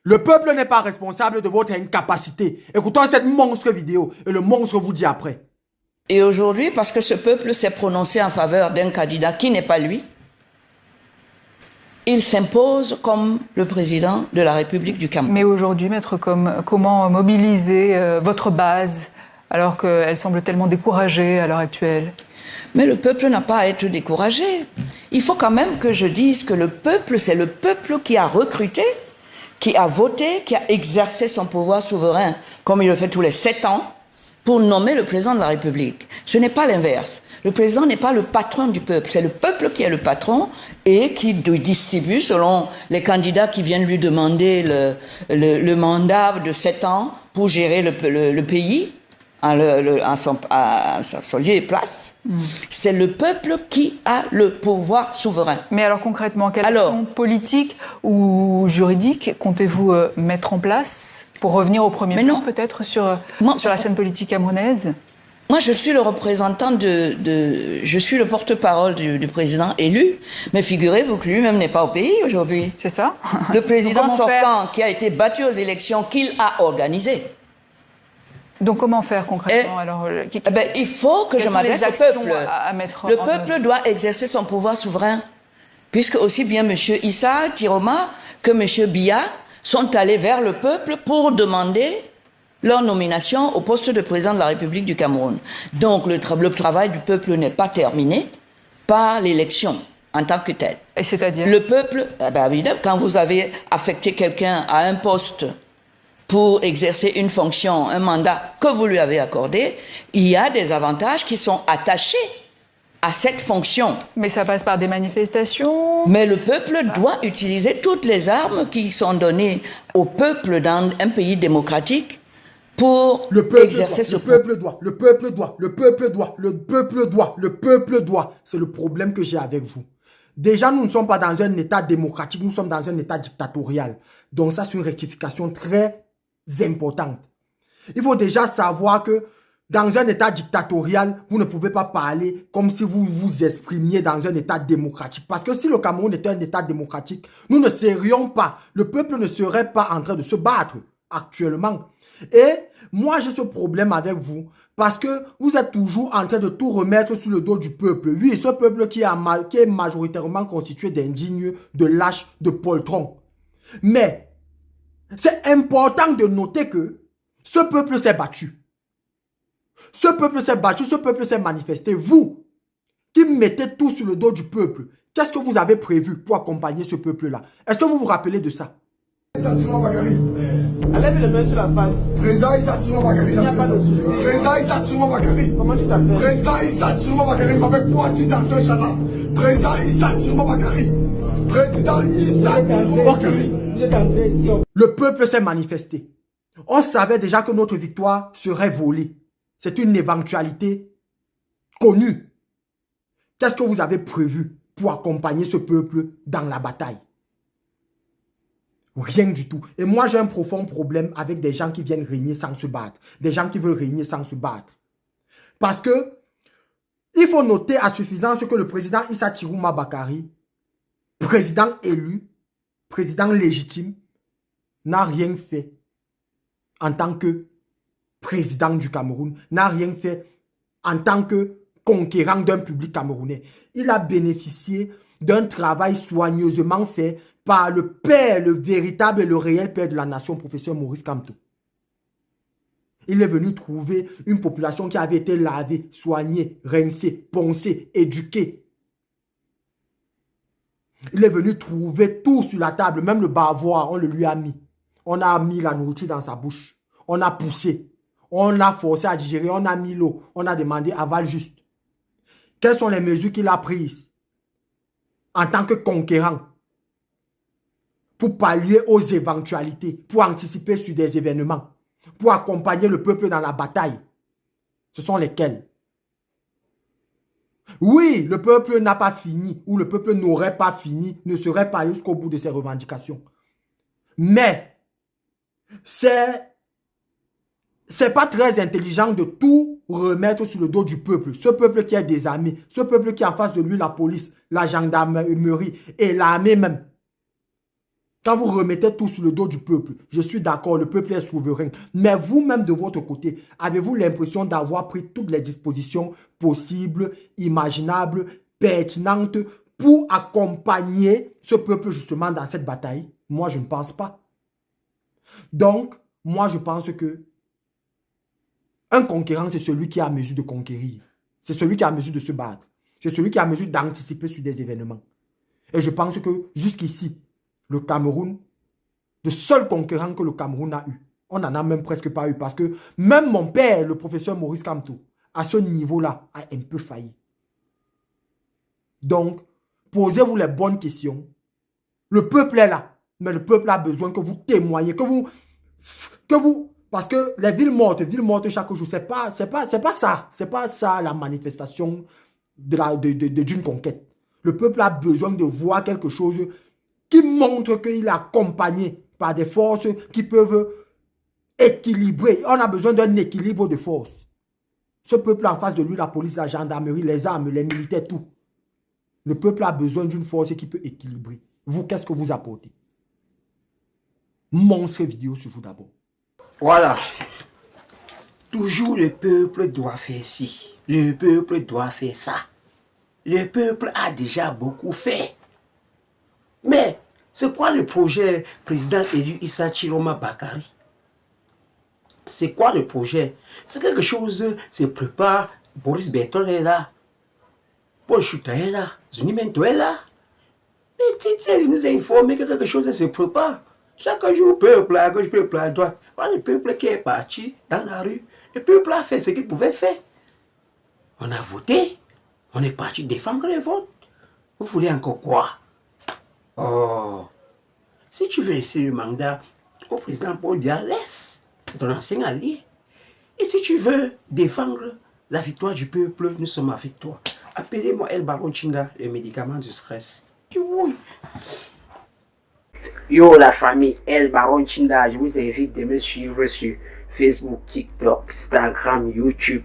Le peuple n'est pas responsable de votre incapacité. Écoutons cette monstre vidéo et le monstre vous dit après. Et aujourd'hui, parce que ce peuple s'est prononcé en faveur d'un candidat qui n'est pas lui, il s'impose comme le président de la République du Cameroun. Mais aujourd'hui, maître, comment mobiliser votre base alors qu'elle semble tellement découragée à l'heure actuelle? Mais le peuple n'a pas à être découragé. Il faut quand même que je dise que le peuple, c'est le peuple qui a recruté, qui a voté, qui a exercé son pouvoir souverain, comme il le fait tous les 7 ans, pour nommer le président de la République. Ce n'est pas l'inverse. Le président n'est pas le patron du peuple. C'est le peuple qui est le patron et qui distribue, selon les candidats qui viennent lui demander le mandat de 7 ans pour gérer le pays, à son lieu et place. C'est le peuple qui a le pouvoir souverain. Mais alors concrètement, quelles actions politiques ou juridiques comptez-vous mettre en place pour revenir au premier plan peut-être sur la scène politique camerounaise? Moi, je suis le représentant je suis le porte-parole du président élu, mais figurez-vous que lui-même n'est pas au pays aujourd'hui. C'est ça. Le président sortant qui a été battu aux élections qu'il a organisées. Donc comment faire concrètement alors il faut que je m'adresse au peuple. Le peuple doit exercer son pouvoir souverain, puisque aussi bien M. Issa Tiroma que M. Biya sont allés vers le peuple pour demander leur nomination au poste de président de la République du Cameroun. Donc le travail du peuple n'est pas terminé par l'élection en tant que telle. Et c'est-à-dire? Le peuple, évidemment, quand vous avez affecté quelqu'un à un poste pour exercer une fonction, un mandat que vous lui avez accordé, il y a des avantages qui sont attachés à cette fonction. Mais ça passe par des manifestations. Mais le peuple doit utiliser toutes les armes qui sont données au peuple dans un pays démocratique pour exercer ce pouvoir. Le peuple doit. C'est le problème que j'ai avec vous. Déjà, nous ne sommes pas dans un état démocratique, nous sommes dans un état dictatorial. Donc ça, c'est une rectification très importante. Il faut déjà savoir que dans un état dictatorial, vous ne pouvez pas parler comme si vous vous exprimiez dans un état démocratique. Parce que si le Cameroun était un état démocratique, nous ne serions pas, le peuple ne serait pas en train de se battre actuellement. Et moi, j'ai ce problème avec vous parce que vous êtes toujours en train de tout remettre sur le dos du peuple. Oui, ce peuple qui est majoritairement constitué d'indignes, de lâches, de poltrons. Mais c'est important de noter que ce peuple s'est battu. Ce peuple s'est battu, ce peuple s'est manifesté. Vous, qui mettez tout sur le dos du peuple, qu'est-ce que vous avez prévu pour accompagner ce peuple-là? Est-ce que vous vous rappelez de ça? Lève les mains sur la face. Président Issa Tiroma Bakary. Il n'y a pas de souci. Président Issa Tiroma Bakary. Comment tu t'appelles? Président Issa Tiroma Bakary avec Poitiers d'acteur Chanas. Président Issa Tiroma Bakary. Président Issa Tiroma Bakary. Le peuple s'est manifesté. On savait déjà que notre victoire serait volée. C'est une éventualité connue. Qu'est-ce que vous avez prévu pour accompagner ce peuple dans la bataille? Rien du tout. Et moi, j'ai un profond problème avec des gens qui viennent régner sans se battre. Des gens qui veulent régner sans se battre. Parce que il faut noter à suffisance que le président Issa Tiroma Bakary, président élu, président légitime, n'a rien fait en tant que président du Cameroun, n'a rien fait en tant que conquérant d'un public camerounais. Il a bénéficié d'un travail soigneusement fait par le père, le véritable et le réel père de la nation, professeur Maurice Kamto. Il est venu trouver une population qui avait été lavée, soignée, rincée, poncée, éduquée. Il est venu trouver tout sur la table, même le bavoir, on le lui a mis. On a mis la nourriture dans sa bouche. On a poussé. On l'a forcé à digérer. On a mis l'eau. On a demandé aval juste. Quelles sont les mesures qu'il a prises en tant que conquérant pour pallier aux éventualités, pour anticiper sur des événements, pour accompagner le peuple dans la bataille? Ce sont lesquels? Oui, le peuple n'a pas fini, ou le peuple n'aurait pas fini, ne serait pas allé jusqu'au bout de ses revendications. Mais, c'est pas très intelligent de tout remettre sur le dos du peuple. Ce peuple qui est désarmé, ce peuple qui a en face de lui la police, la gendarmerie et l'armée même. Quand vous remettez tout sur le dos du peuple, je suis d'accord, le peuple est souverain. Mais vous-même de votre côté, avez-vous l'impression d'avoir pris toutes les dispositions possibles, imaginables, pertinentes pour accompagner ce peuple justement dans cette bataille? Moi, je ne pense pas. Donc, moi, je pense que un conquérant, c'est celui qui a à mesure de conquérir. C'est celui qui a à mesure de se battre. C'est celui qui a à mesure d'anticiper sur des événements. Et je pense que jusqu'ici, le Cameroun, le seul conquérant que le Cameroun a eu, on n'en a même presque pas eu. Parce que même mon père, le professeur Maurice Kamto, à ce niveau-là, a un peu failli. Donc, posez-vous les bonnes questions. Le peuple est là. Mais le peuple a besoin que vous témoignez, que vous... Parce que les villes mortes chaque jour, c'est pas ça. C'est pas ça la manifestation d'une conquête. Le peuple a besoin de voir quelque chose qui montre qu'il est accompagné par des forces qui peuvent équilibrer. On a besoin d'un équilibre de forces. Ce peuple en face de lui, la police, la gendarmerie, les armes, les militaires, tout. Le peuple a besoin d'une force qui peut équilibrer. Vous, qu'est-ce que vous apportez? Montrez vidéo sur vous d'abord. Voilà. Toujours le peuple doit faire ci. Le peuple doit faire ça. Le peuple a déjà beaucoup fait. Mais, c'est quoi le projet président élu Issa Chiroma Bakary? C'est quoi le projet? C'est quelque chose se prépare. Boris Bertol est là. Paul Chouta est là. Zunimento est là. Mais il nous a informé que quelque chose se prépare. Chaque jour, peuple à gauche, peuple à droite. Voilà le peuple qui est parti dans la rue. Le peuple a fait ce qu'il pouvait faire. On a voté. On est parti défendre les votes. Vous voulez encore quoi? Oh, si tu veux laisser le mandat au président Paul Biya, laisse. C'est ton ancien allié. Et si tu veux défendre la victoire du peuple, nous sommes avec toi. Appelez-moi El Baron Chinda, le médicament du stress. Oui. Yo la famille, El Baron Chinda, je vous invite de me suivre sur Facebook, TikTok, Instagram, YouTube.